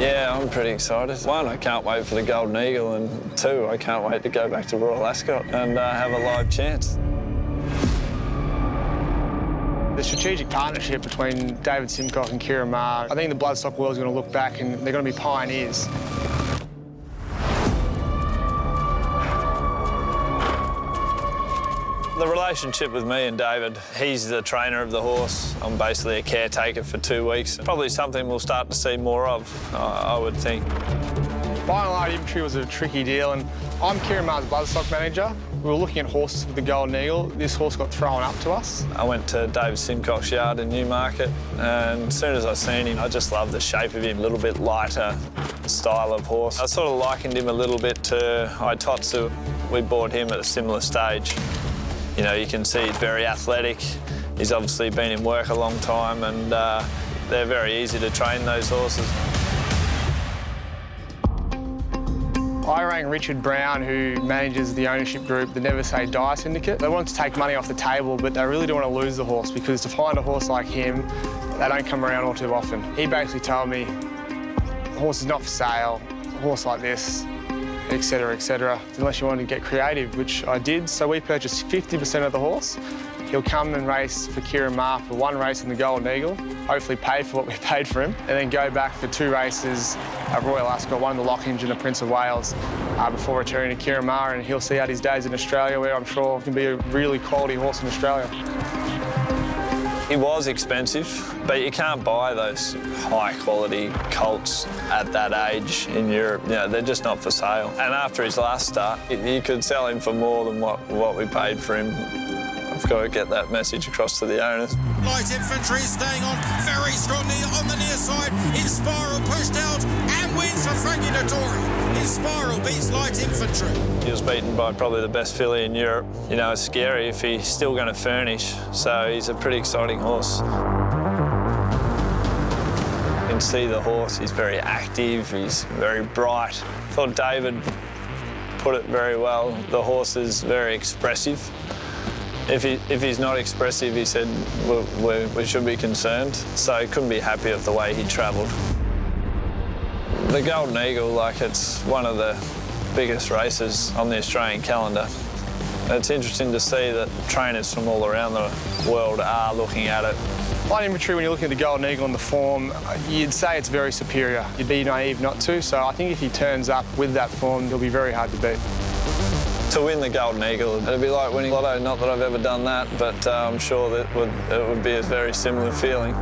Yeah, I'm pretty excited. One, I can't wait for the Golden Eagle, and two, I can't wait to go back to Royal Ascot and have a live chance. The strategic partnership between David Simcock and Ciaran Maher, I think the bloodstock world is going to look back and they're going to be pioneers. The relationship with me and David, he's the trainer of the horse. I'm basically a caretaker for 2 weeks. Probably something we'll start to see more of, I would think. Buying Light Infantry was a tricky deal, and I'm Ciaran Maher's bloodstock manager. We were looking at horses with the Golden Eagle. This horse got thrown up to us. I went to David Simcock's yard in Newmarket, and as soon as I seen him, I just loved the shape of him, a little bit lighter style of horse. I sort of likened him a little bit to Itatsu. We bought him at a similar stage. You know, you can see he's very athletic. He's obviously been in work a long time, and they're very easy to train, those horses. I rang Richard Brown, who manages the ownership group, the Never Say Die Syndicate. They want to take money off the table, but they really don't want to lose the horse, because to find a horse like him, they don't come around all too often. He basically told me, the horse is not for sale, a horse like this, etc., unless you want to get creative, which I did. So we purchased 50% of the horse. He'll come and race for Ciaran Maher for one race in the Golden Eagle, hopefully pay for what we paid for him, and then go back for 2 races at Royal Ascot, one in the Lockhinge and the Prince of Wales, before returning to Ciaran Maher, and he'll see out his days in Australia, where I'm sure can be a really quality horse in Australia. He was expensive, but you can't buy those high-quality colts at that age in Europe. You know, they're just not for sale. And after his last start, you could sell him for more than what we paid for him. I've got to get that message across to the owners. Light Infantry staying on very strongly on the near side. Inspiral pushed out and wins for Frankie Dettori. Inspiral beats Light Infantry. He was beaten by probably the best filly in Europe. You know, it's scary if he's still going to furnish, so he's a pretty exciting horse. You can see the horse, he's very active, he's very bright. I thought David put it very well. The horse is very expressive. If he's not expressive, he said, we should be concerned. So he couldn't be happy with the way he travelled. The Golden Eagle, like, it's one of the biggest races on the Australian calendar. It's interesting to see that trainers from all around the world are looking at it. Light Infantry, when you're looking at the Golden Eagle and the form, you'd say it's very superior. You'd be naive not to, so I think if he turns up with that form, he'll be very hard to beat. To win the Golden Eagle, it'd be like winning lotto. Not that I've ever done that, but I'm sure that it would be a very similar feeling.